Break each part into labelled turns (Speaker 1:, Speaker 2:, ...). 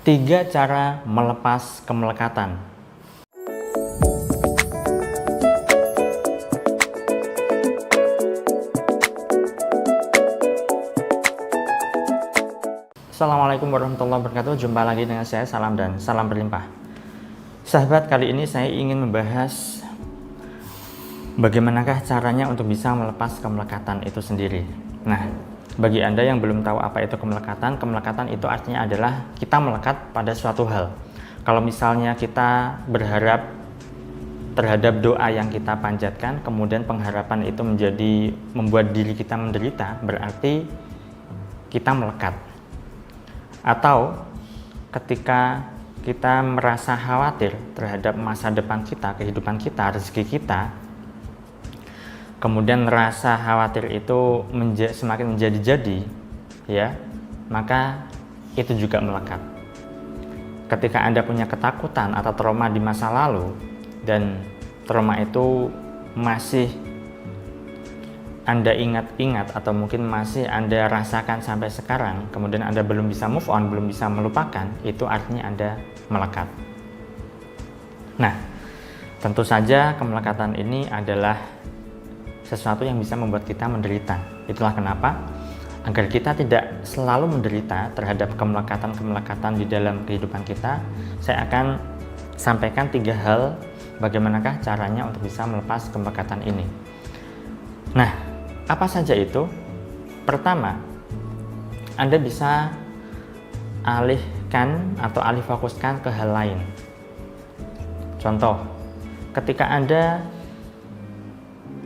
Speaker 1: 3 cara melepas kemelekatan. Assalamualaikum warahmatullahi wabarakatuh. Jumpa lagi dengan saya, Salam dan salam berlimpah. Sahabat, kali ini saya ingin membahas bagaimanakah caranya untuk bisa melepas kemelekatan itu sendiri. Nah, bagi Anda yang belum tahu apa itu kemelekatan itu artinya adalah kita melekat pada suatu hal. Kalau misalnya kita berharap terhadap doa yang kita panjatkan, kemudian pengharapan itu membuat diri kita menderita, berarti kita melekat. Atau ketika kita merasa khawatir terhadap masa depan kita, kehidupan kita, rezeki kita, kemudian rasa khawatir itu semakin menjadi-jadi, ya, maka itu juga melekat. Ketika Anda punya ketakutan atau trauma di masa lalu dan trauma itu masih Anda ingat-ingat atau mungkin masih Anda rasakan sampai sekarang, kemudian Anda belum bisa move on, belum bisa melupakan, itu artinya Anda melekat. Nah, tentu saja kemelekatan ini adalah sesuatu yang bisa membuat kita menderita. Itulah kenapa, agar kita tidak selalu menderita terhadap kemelekatan-kemelekatan di dalam kehidupan kita, saya akan sampaikan 3 hal bagaimanakah caranya untuk bisa melepas kemelekatan ini. Nah, apa saja itu? Pertama, Anda bisa alihkan atau alih fokuskan ke hal lain. Contoh, ketika Anda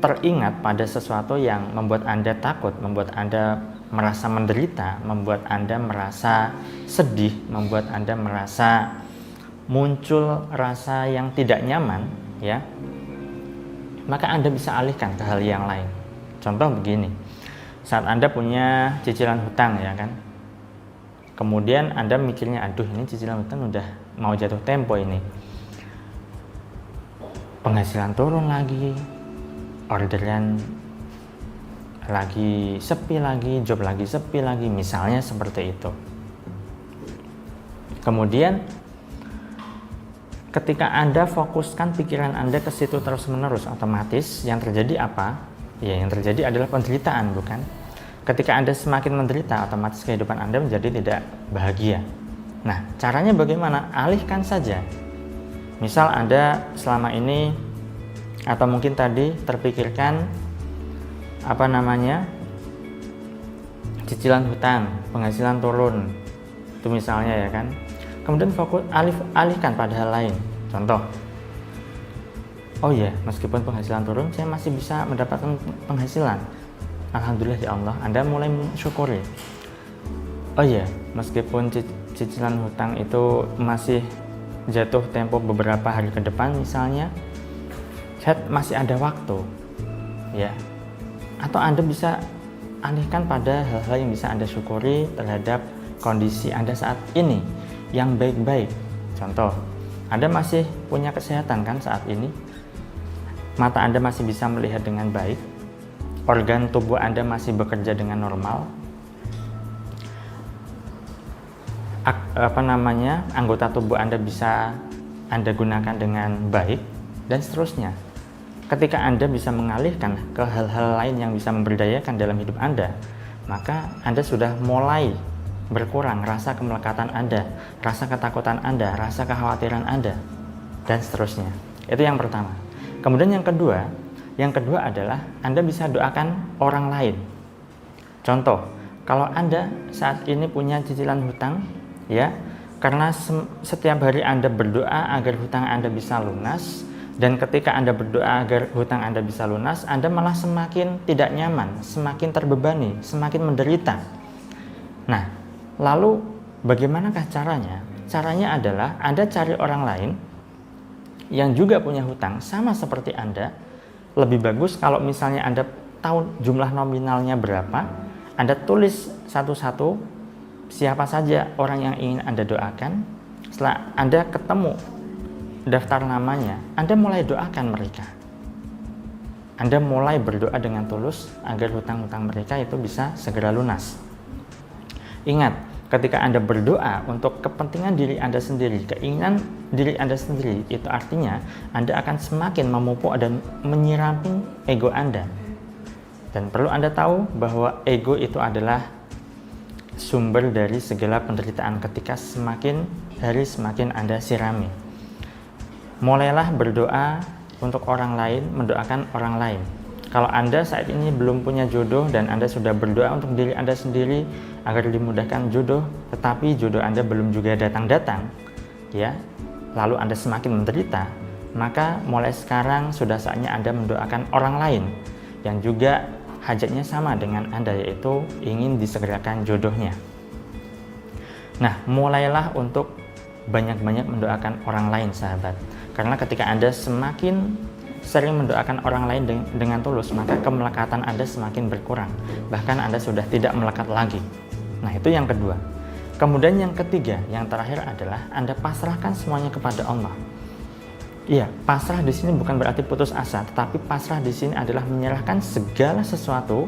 Speaker 1: teringat pada sesuatu yang membuat Anda takut, membuat Anda merasa menderita, membuat Anda merasa sedih, membuat Anda merasa muncul rasa yang tidak nyaman, ya, maka Anda bisa alihkan ke hal yang lain. Contoh begini, saat Anda punya cicilan hutang, ya kan, kemudian Anda mikirnya, aduh ini cicilan hutang udah mau jatuh tempo ini, penghasilan turun lagi, orderan lagi sepi lagi, job lagi sepi lagi, misalnya seperti itu. Kemudian ketika Anda fokuskan pikiran Anda ke situ terus-menerus, otomatis yang terjadi apa? Ya, yang terjadi adalah penderitaan, bukan? Ketika Anda semakin menderita, otomatis kehidupan Anda menjadi tidak bahagia. Nah, caranya bagaimana? Alihkan saja. Misal Anda selama ini atau mungkin tadi terpikirkan cicilan hutang, penghasilan turun, itu misalnya, ya kan. Kemudian fokus alihkan pada hal lain. Contoh, oh ya, meskipun penghasilan turun, saya masih bisa mendapatkan penghasilan. Alhamdulillah ya Allah, Anda mulai mensyukuri. Oh ya, meskipun cicilan hutang itu masih jatuh tempo beberapa hari ke depan misalnya, saya masih ada waktu, ya. Atau Anda bisa alihkan pada hal-hal yang bisa Anda syukuri terhadap kondisi Anda saat ini yang baik-baik. Contoh, Anda masih punya kesehatan kan saat ini, mata Anda masih bisa melihat dengan baik, organ tubuh Anda masih bekerja dengan normal, anggota tubuh Anda bisa Anda gunakan dengan baik, dan seterusnya. Ketika Anda bisa mengalihkan ke hal-hal lain yang bisa memberdayakan dalam hidup Anda, maka Anda sudah mulai berkurang rasa kemelekatan Anda, rasa ketakutan Anda, rasa kekhawatiran Anda, dan seterusnya. Itu yang pertama. Kemudian yang kedua adalah Anda bisa doakan orang lain. Contoh, kalau Anda saat ini punya cicilan hutang, ya, karena setiap hari Anda berdoa agar hutang Anda bisa lunas, dan ketika Anda berdoa agar hutang Anda bisa lunas, Anda malah semakin tidak nyaman, semakin terbebani, semakin menderita. Nah, lalu bagaimanakah caranya? Caranya adalah Anda cari orang lain yang juga punya hutang sama seperti Anda. Lebih bagus kalau misalnya Anda tahu jumlah nominalnya berapa, Anda tulis satu-satu siapa saja orang yang ingin Anda doakan. Setelah Anda ketemu daftar namanya, Anda mulai doakan mereka. Anda mulai berdoa dengan tulus agar hutang-hutang mereka itu bisa segera lunas. Ingat, ketika Anda berdoa untuk kepentingan diri Anda sendiri, keinginan diri Anda sendiri, itu artinya Anda akan semakin memupuk dan menyirami ego Anda. Dan perlu Anda tahu bahwa ego itu adalah sumber dari segala penderitaan ketika semakin hari semakin Anda sirami. Mulailah berdoa untuk orang lain, mendoakan orang lain. Kalau Anda saat ini belum punya jodoh dan Anda sudah berdoa untuk diri Anda sendiri agar dimudahkan jodoh, tetapi jodoh Anda belum juga datang-datang, ya, lalu Anda semakin menderita, maka mulai sekarang sudah saatnya Anda mendoakan orang lain yang juga hajatnya sama dengan Anda, yaitu ingin disegerakan jodohnya. Nah, mulailah untuk banyak-banyak mendoakan orang lain, sahabat. Karena ketika Anda semakin sering mendoakan orang lain dengan tulus, maka kemelekatan Anda semakin berkurang. Bahkan Anda sudah tidak melekat lagi. Nah, itu yang kedua. Kemudian yang ketiga, yang terakhir adalah Anda pasrahkan semuanya kepada Allah. Iya, pasrah di sini bukan berarti putus asa, tetapi pasrah di sini adalah menyerahkan segala sesuatu.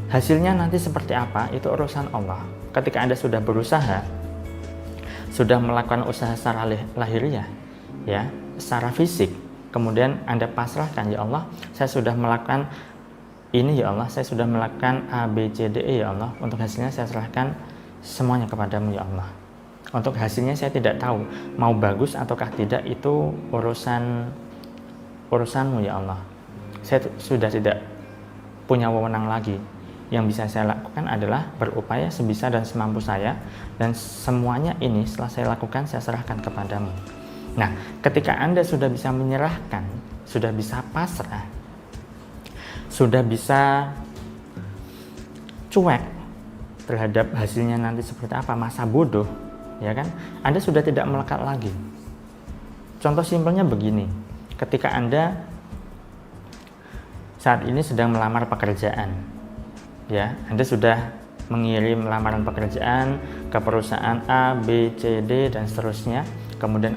Speaker 1: Hasilnya nanti seperti apa, itu urusan Allah. Ketika Anda sudah berusaha, sudah melakukan usaha secara lahiriah, ya, secara fisik, kemudian Anda pasrahkan, ya Allah, saya sudah melakukan ini, ya Allah, saya sudah melakukan A, B, C, D, E, ya Allah, untuk hasilnya saya serahkan semuanya kepadamu, ya Allah. Untuk hasilnya saya tidak tahu, mau bagus ataukah tidak, itu urusanmu, ya Allah. Saya sudah tidak punya wewenang lagi. Yang bisa saya lakukan adalah berupaya sebisa dan semampu saya, dan semuanya ini setelah saya lakukan, saya serahkan kepadamu. Nah, ketika Anda sudah bisa menyerahkan, sudah bisa pasrah, sudah bisa cuek terhadap hasilnya nanti seperti apa, masa bodoh, ya kan? Anda sudah tidak melekat lagi. Contoh simpelnya begini, ketika Anda saat ini sedang melamar pekerjaan, ya, Anda sudah mengirim lamaran pekerjaan ke perusahaan A, B, C, D, dan seterusnya. Kemudian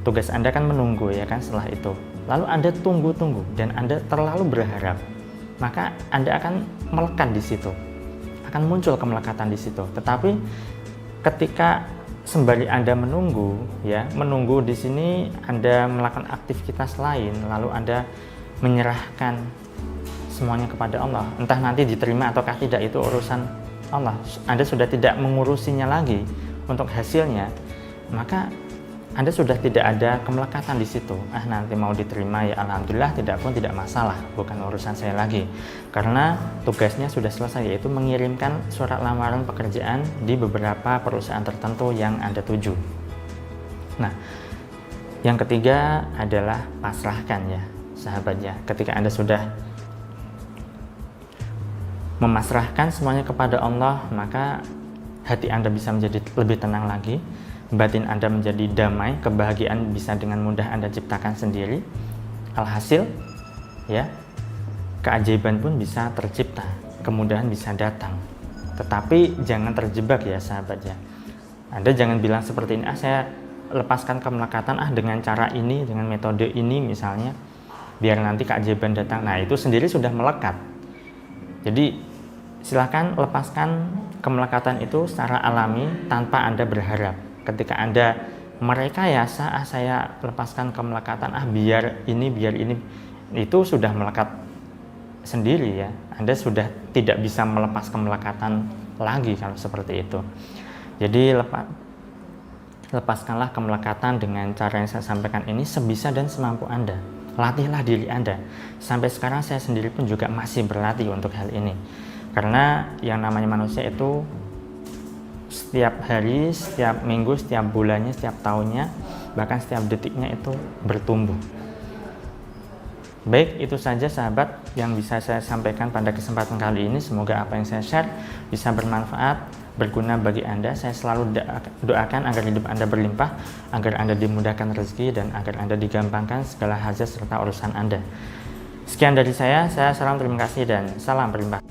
Speaker 1: tugas Anda kan menunggu, ya kan, setelah itu. Lalu Anda tunggu dan Anda terlalu berharap, maka Anda akan melekat di situ. Akan muncul kemelekatan di situ. Tetapi ketika sembari Anda menunggu, ya, menunggu di sini Anda melakukan aktivitas lain, lalu Anda menyerahkan semuanya kepada Allah. Entah nanti diterima ataukah tidak, itu urusan Allah. Anda sudah tidak mengurusinya lagi untuk hasilnya, maka Anda sudah tidak ada kemelekatan di situ. Nanti mau diterima, ya alhamdulillah, tidak pun tidak masalah, bukan urusan saya lagi. Karena tugasnya sudah selesai, yaitu mengirimkan surat lamaran pekerjaan di beberapa perusahaan tertentu yang Anda tuju. Nah, yang ketiga adalah pasrahkan, ya sahabat, ya. Ketika Anda sudah memasrahkan semuanya kepada Allah, maka hati Anda bisa menjadi lebih tenang lagi, batin Anda menjadi damai, kebahagiaan bisa dengan mudah Anda ciptakan sendiri. Alhasil, ya, keajaiban pun bisa tercipta, kemudahan bisa datang. Tetapi jangan terjebak, ya sahabat, ya. Anda jangan bilang seperti ini, saya lepaskan kemelekatan dengan cara ini, dengan metode ini misalnya, biar nanti keajaiban datang. Nah, itu sendiri sudah melekat. Jadi silakan lepaskan kemelekatan itu secara alami tanpa Anda berharap. Ketika Anda merekayasa, saya lepaskan kemelekatan, biar ini, itu sudah melekat sendiri, ya. Anda sudah tidak bisa melepas kemelekatan lagi kalau seperti itu. Jadi lepaskanlah kemelekatan dengan cara yang saya sampaikan ini sebisa dan semampu Anda. Latihlah diri Anda. Sampai sekarang saya sendiri pun juga masih berlatih untuk hal ini. Karena yang namanya manusia itu setiap hari, setiap minggu, setiap bulannya, setiap tahunnya, bahkan setiap detiknya itu bertumbuh. Baik, itu saja sahabat yang bisa saya sampaikan pada kesempatan kali ini. Semoga apa yang saya share bisa bermanfaat, berguna bagi Anda. Saya selalu doakan agar hidup Anda berlimpah, agar Anda dimudahkan rezeki, dan agar Anda digampangkan segala hajat serta urusan Anda. Sekian dari saya salam terima kasih dan salam berlimpah.